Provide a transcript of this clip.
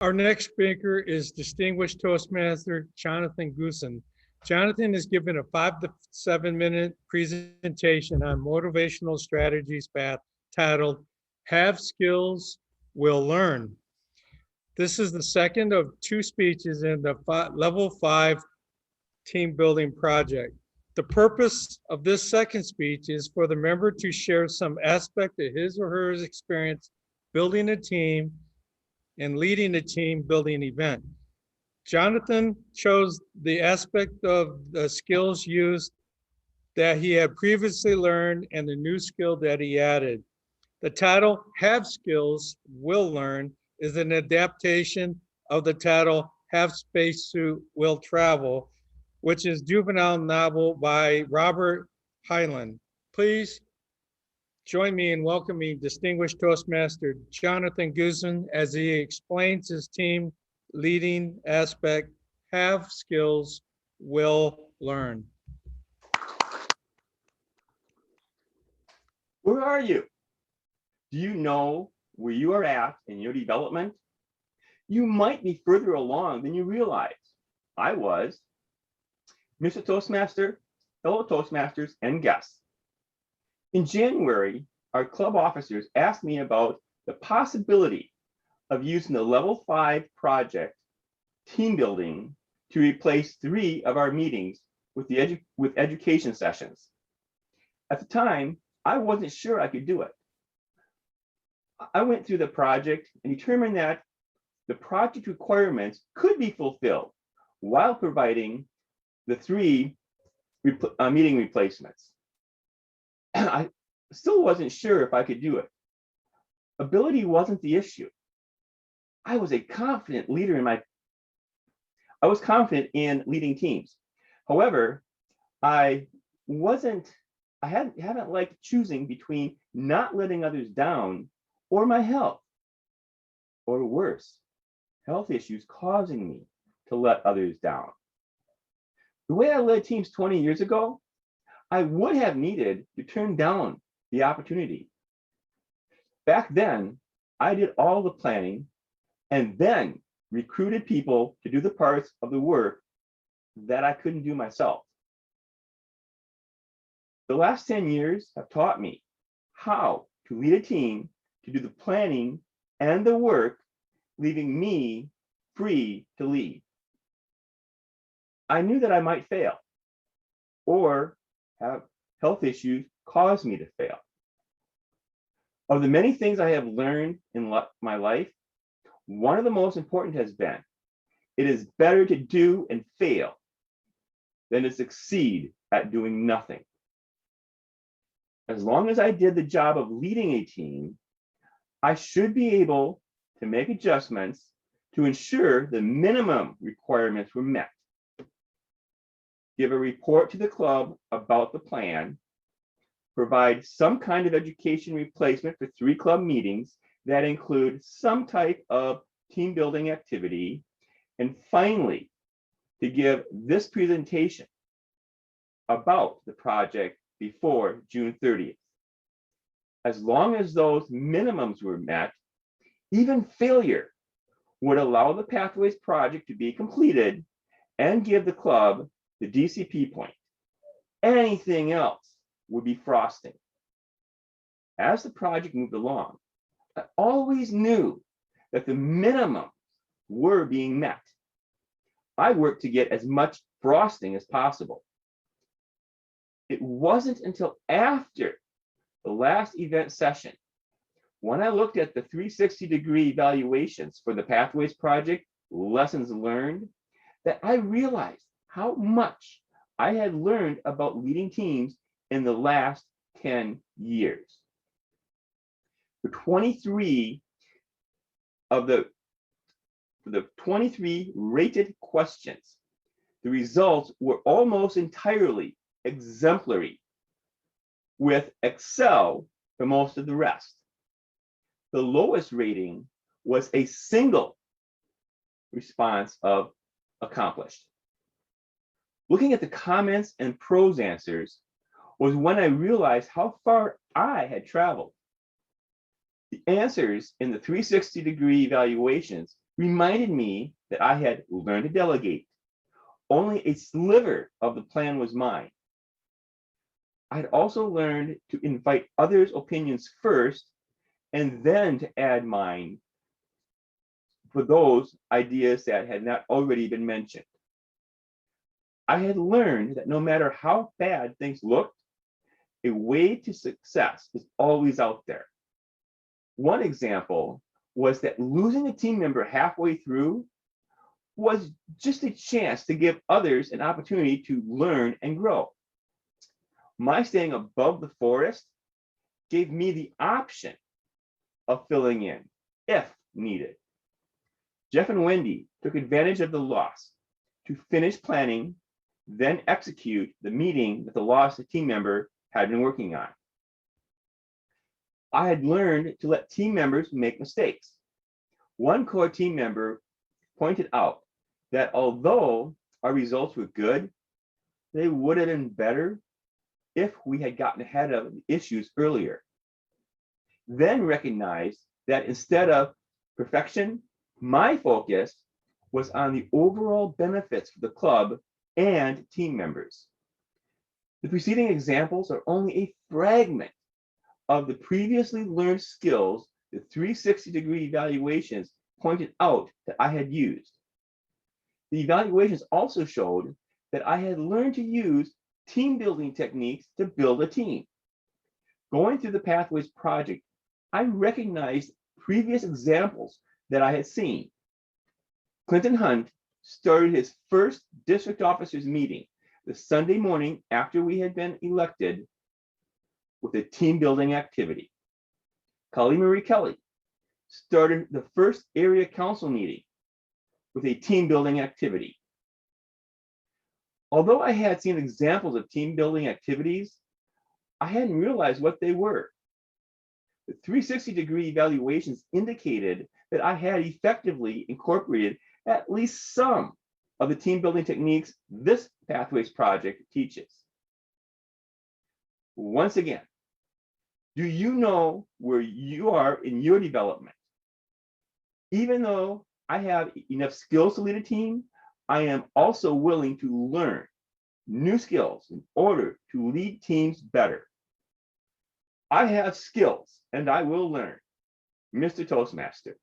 Our next speaker is distinguished Toastmaster Jonathan Goossen. Jonathan is given a 5 to 7 minute presentation on motivational strategies path titled Have Skills, Will Learn. This is the second of two speeches in the level 5 team building project. The purpose of this second speech is for the member to share some aspect of his or her experience building a team and leading a team building event. Jonathan chose the aspect of the skills used that he had previously learned and the new skill that he added. The title, Have Skills, Will Learn, is an adaptation of the title, Have Spacesuit, Will Travel, which is a juvenile novel by Robert Heinlein. Please join me in welcoming distinguished Toastmaster Jonathan Goossen as he explains his team leading aspect, Have Skills, Will Learn. Where are you? Do you know where you are at in your development? You might be further along than you realize. I was. Mr. Toastmaster, fellow Toastmasters, and guests. In January, our club officers asked me about the possibility of using the level 5 project team building to replace 3 of our meetings with education sessions. At the time, I wasn't sure I could do it. I went through the project and determined that the project requirements could be fulfilled while providing the 3 meeting replacements. I still wasn't sure if I could do it. Ability wasn't the issue. I was confident in leading teams. However, I haven't liked choosing between not letting others down or my health, or worse, health issues causing me to let others down. The way I led teams 20 years ago, I would have needed to turn down the opportunity. Back then, I did all the planning and then recruited people to do the parts of the work that I couldn't do myself. The last 10 years have taught me how to lead a team to do the planning and the work, leaving me free to lead. I knew that I might fail or have health issues cause me to fail. Of the many things I have learned in my life, one of the most important has been, it is better to do and fail than to succeed at doing nothing. As long as I did the job of leading a team, I should be able to make adjustments to ensure the minimum requirements were met. Give a report to the club about the plan, provide some kind of education replacement for 3 club meetings that include some type of team building activity, and finally, to give this presentation about the project before June 30th. As long as those minimums were met, even failure would allow the Pathways project to be completed and give the club the DCP point. Anything else would be frosting. As the project moved along, I always knew that the minimums were being met. I worked to get as much frosting as possible. It wasn't until after the last event session, when I looked at the 360-degree evaluations for the Pathways project, lessons learned, that I realized how much I had learned about leading teams in the last 10 years. For 23 of the 23 rated questions, the results were almost entirely exemplary, with Excel for most of the rest. The lowest rating was a single response of accomplished. Looking at the comments and prose answers was when I realized how far I had traveled. The answers in the 360-degree evaluations reminded me that I had learned to delegate. Only a sliver of the plan was mine. I had also learned to invite others' opinions first and then to add mine for those ideas that had not already been mentioned. I had learned that no matter how bad things looked, a way to success is always out there. One example was that losing a team member halfway through was just a chance to give others an opportunity to learn and grow. My staying above the forest gave me the option of filling in if needed. Jeff and Wendy took advantage of the loss to finish planning, then execute the meeting that the lost team member had been working on. I had learned to let team members make mistakes. One core team member pointed out that although our results were good, they would have been better if we had gotten ahead of the issues earlier. Then recognized that instead of perfection, my focus was on the overall benefits for the club and team members. The preceding examples are only a fragment of the previously learned skills the 360-degree evaluations pointed out that I had used. The evaluations also showed that I had learned to use team building techniques to build a team. Going through the Pathways project, I recognized previous examples that I had seen. Clinton Hunt started his first district officers meeting the Sunday morning after we had been elected with a team building activity. Colleen Marie Kelly started the first area council meeting with a team building activity. Although I had seen examples of team building activities, I hadn't realized what they were. The 360-degree evaluations indicated that I had effectively incorporated at least some of the team building techniques this Pathways project teaches. Once again, do you know where you are in your development? Even though I have enough skills to lead a team, I am also willing to learn new skills in order to lead teams better. I have skills and I will learn. Mr. Toastmaster.